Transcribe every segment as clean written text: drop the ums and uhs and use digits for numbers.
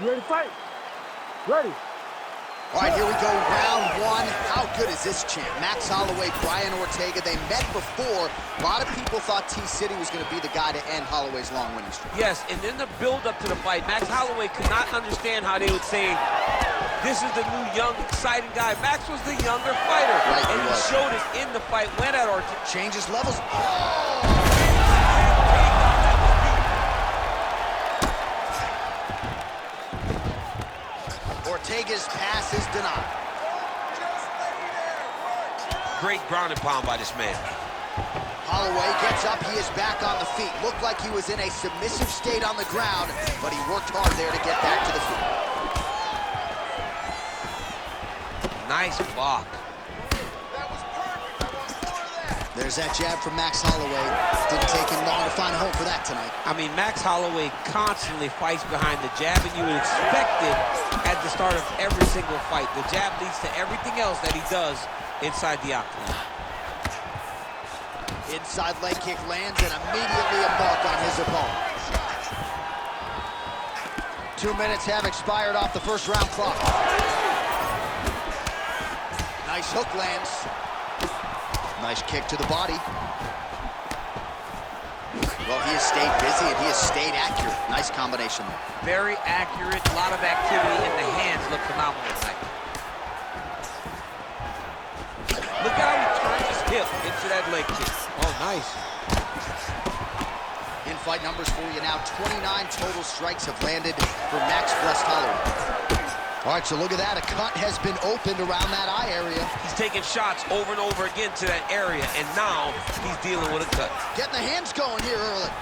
You ready to fight? Ready. All right, here we go, round one. How good is this champ? Max Holloway, Brian Ortega, they met before. A lot of people thought T-City was going to be the guy to end Holloway's long winning streak. Yes, and in the build-up to the fight, Max Holloway could not understand how they would say, this is the new, young, exciting guy. Max was the younger fighter, right, and he showed it in the fight, went at Ortega. Changes levels. Oh! Ortega's pass is denied. Great ground and pound by this man. Holloway gets up, he is back on the feet. Looked like he was in a submissive state on the ground, but he worked hard there to get back to the feet. Nice block. There's that jab from Max Holloway. Didn't take him long to find a home for that tonight. I mean, Max Holloway constantly fights behind the jab, and you would expect it at the start of every single fight. The jab leads to everything else that he does inside the octagon. Inside leg kick lands, and immediately a mark on his opponent. 2 minutes have expired off the first round clock. Nice hook lands. Nice kick to the body. Well, he has stayed busy and he has stayed accurate. Nice combination there. Very accurate, a lot of activity, and the hands look phenomenal tonight. Look how he turns his hip into that leg kick. Oh, nice. In-fight numbers for you now. 29 total strikes have landed for Max Blessed Holloway. All right, so look at that. A cut has been opened around that eye area. He's taking shots over and over again to that area, and now he's dealing with a cut. Getting the hands going here early.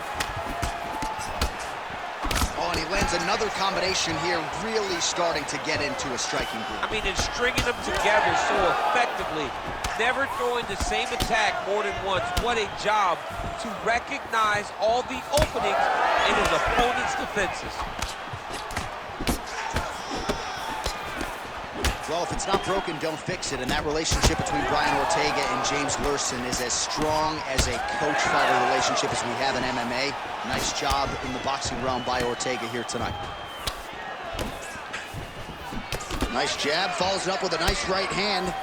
Oh, and he lands another combination here, really starting to get into a striking groove. I mean, and stringing them together so effectively, never throwing the same attack more than once. What a job to recognize all the openings in his opponent's defenses. Well, if it's not broken, don't fix it. And that relationship between Brian Ortega and James Lurson is as strong as a coach-fighter relationship as we have in MMA. Nice job in the boxing realm by Ortega here tonight. Nice jab, follows it up with a nice right hand.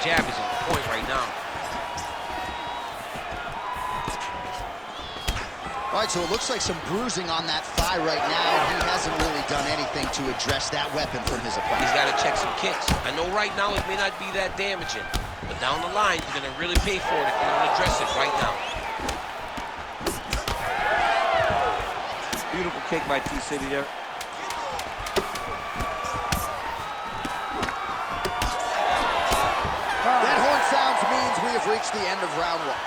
Jab is on point right now. All right, so it looks like some bruising on that thigh right now. He hasn't really done anything to address that weapon from his opponent. He's got to check some kicks. I know right now it may not be that damaging, but down the line, you're going to really pay for it if you don't address it right now. Beautiful kick by T-City there. That horn sounds means we have reached the end of round one.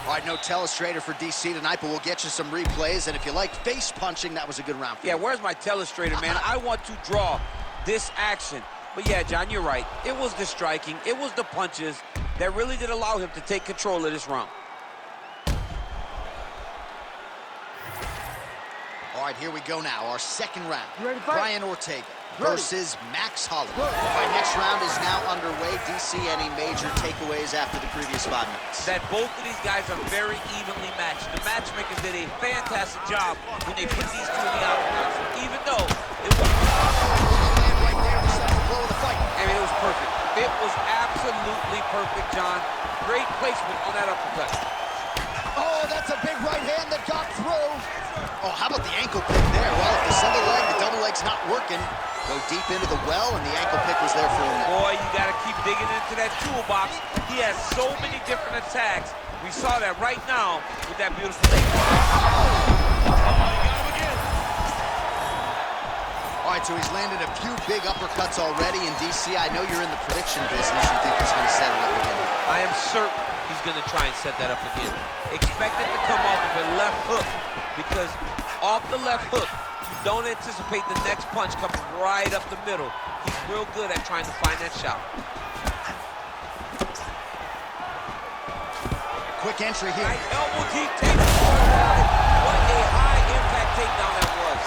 All right, no telestrator for DC tonight, but we'll get you some replays. And if you like face punching, that was a good round for you. Yeah, where's my telestrator, man? I want to draw this action. But yeah, John, you're right. It was the striking, it was the punches that really did allow him to take control of this round. All right, here we go now. Our second round. You ready to fight? Brian Ortega versus Max Holloway. Our next round is now underway. DC, any major takeaways after the previous 5 minutes? That both of these guys are very evenly matched. The matchmakers did a fantastic job when they put these two in the octagon. Even though it was... Right there, the blow of the fight. I mean, it was perfect. It was absolutely perfect, John. Great placement on that uppercut. Oh, that's a big right hand that got through. Oh, how about the ankle pick there? Well, if the single leg, the double leg's not working, go deep into the well, and the ankle pick was there for him. Boy, you got to keep digging into that toolbox. He has so many different attacks. We saw that right now with that beautiful leg. All right, so he's landed a few big uppercuts already. And DC, I know you're in the prediction business. You think he's going to settle it again? I am certain he's going to try and set that up again. Expect it to come off of a left hook, because off the left hook, you don't anticipate the next punch coming right up the middle. He's real good at trying to find that shot. Quick entry here. Right elbow deep takedown. What a high impact takedown that was.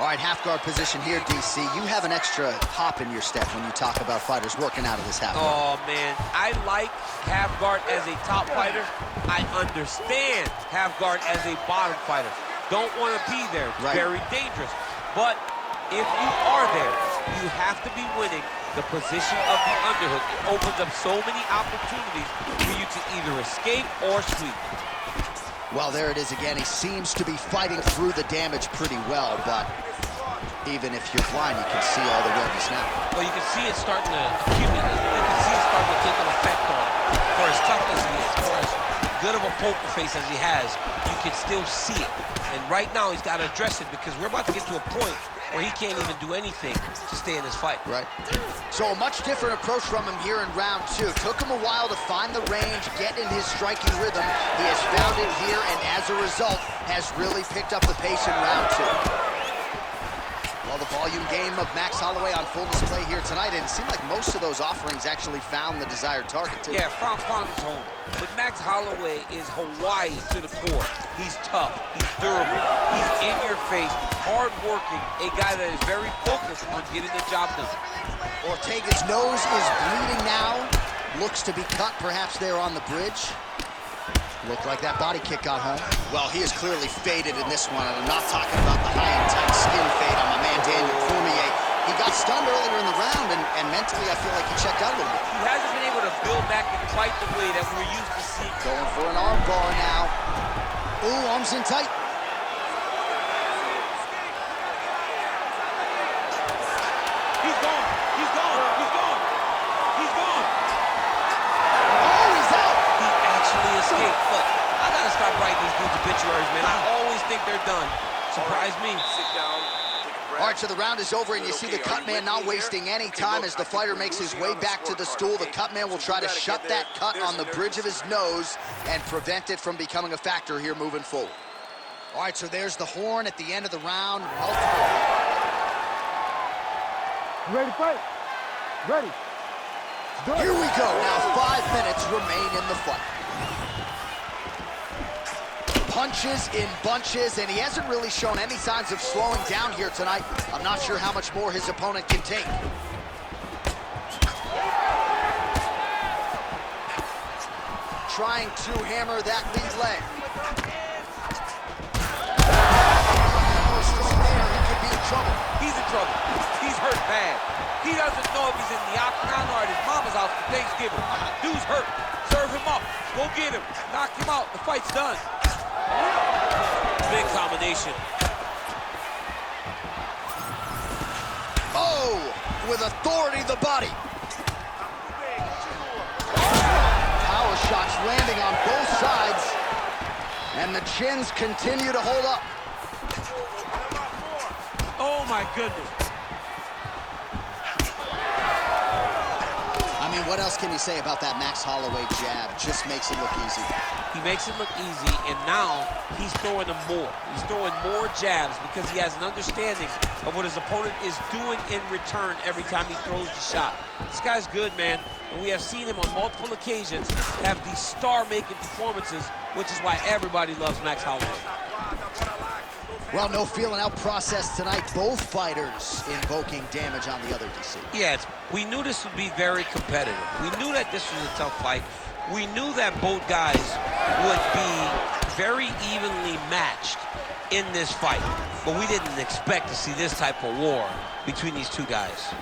All right, half guard position here, DC. You have an extra hop in your step when you talk about fighters working out of this half guard. Oh, man. I like half guard as a top fighter. I understand half guard as a bottom fighter. Don't want to be there. It's very dangerous. But if you are there, you have to be winning the position of the underhook. It opens up so many opportunities for you to either escape or sweep. Well, there it is again. He seems to be fighting through the damage pretty well, but even if you're blind, you can see all the redness now. Well, you can see it starting to accumulate. You can see it starting to take an effect on him. For as tough as he is, for as good of a poker face as he has, you can still see it. And right now, he's got to address it because we're about to get to a point where he can't even do anything to stay in this fight. Right. So a much different approach from him here in round 2. Took him a while to find the range, get in his striking rhythm. He has found it here, and as a result, has really picked up the pace in round 2. Well, the volume game of Max Holloway on full display here tonight, and it seemed like most of those offerings actually found the desired target, too. Yeah, found his home. But Max Holloway is Hawaii to the core. He's tough, he's durable, he's in your face, hard-working, a guy that is very focused on getting the job done. Ortega's nose is bleeding now. Looks to be cut, perhaps there on the bridge. Looked like that body kick got home. Well, he is clearly faded in this one, and I'm not talking about the high and tight skin fade on my man Daniel Cormier. He got stunned earlier in the round, and mentally I feel like he checked out a little bit. He hasn't been able to build back and fight the way that we're used to seeing. Going for an arm bar now. Ooh, arms in tight. He's gone. He's gone. He's gone. He's gone. Oh, he's out. He actually escaped. Look, I gotta stop writing these dudes obituaries, man. I always think they're done. Surprise me. Sit down. All right, so the round is over, and you see the cut man not wasting any time as the fighter makes his way back to the stool. The cut man will try to shut that cut on the bridge of his nose and prevent it from becoming a factor here moving forward. All right, so there's the horn at the end of the round. You ready to fight? Ready. Good. Here we go. Now 5 minutes remain in the fight. Punches in bunches, and he hasn't really shown any signs of slowing down here tonight. I'm not sure how much more his opponent can take. Trying to hammer that lead leg. Strong there, he could be in trouble. He's in trouble. He's hurt bad. He doesn't know if he's in the octagon or at his mama's house for Thanksgiving. Dude's hurt. Serve him up. Go get him. Knock him out. The fight's done. Big combination. Oh, with authority, the body. Power shots landing on both sides, and the chins continue to hold up. Oh, my goodness. I mean, what else can you say about that Max Holloway jab? Just makes it look easy. He makes it look easy, and now he's throwing them more. He's throwing more jabs because he has an understanding of what his opponent is doing in return every time he throws the shot. This guy's good, man, and we have seen him on multiple occasions have these star-making performances, which is why everybody loves Max Holloway. Well, no feeling out process tonight. Both fighters invoking damage on the other, DC. Yeah, we knew this would be very competitive. We knew that this was a tough fight. We knew that both guys would be very evenly matched in this fight, but we didn't expect to see this type of war between these two guys.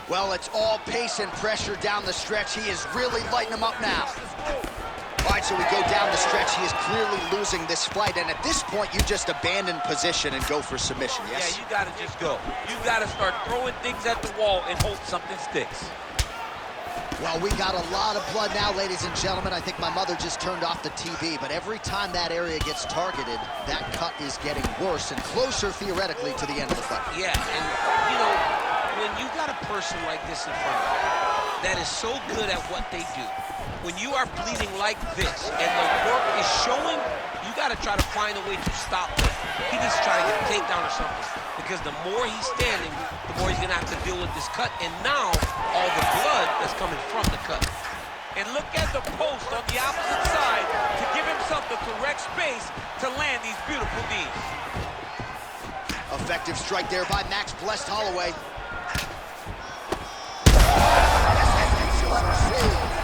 Well, it's all pace and pressure down the stretch. He is really lighting them up now. All right, so we go down the stretch. He is clearly losing this fight, and at this point, you just abandon position and go for submission, yes? Yeah, you gotta just go. You gotta start throwing things at the wall and hope something sticks. Well, we got a lot of blood now, ladies and gentlemen. I think my mother just turned off the TV, but every time that area gets targeted, that cut is getting worse and closer, theoretically, to the end of the fight. Yeah, and, you know, when you got a person like this in front of you that is so good at what they do, when you are bleeding like this and the work is showing, you got to try to find a way to stop him. He needs to try to get a takedown or something, because the more he's standing, the more he's going to have to deal with this cut, and now all the blood that's coming from the cut. And look at the post on the opposite side to give himself the correct space to land these beautiful knees. A Effective strike there by Max Blessed Holloway. You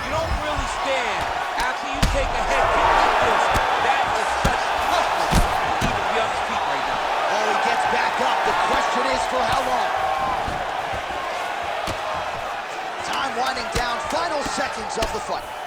don't really stand after you take a head kick like this. That is such toughness to even be on his feet right now. Oh, he gets back up. The question is for how long? Time winding down, final seconds of the fight.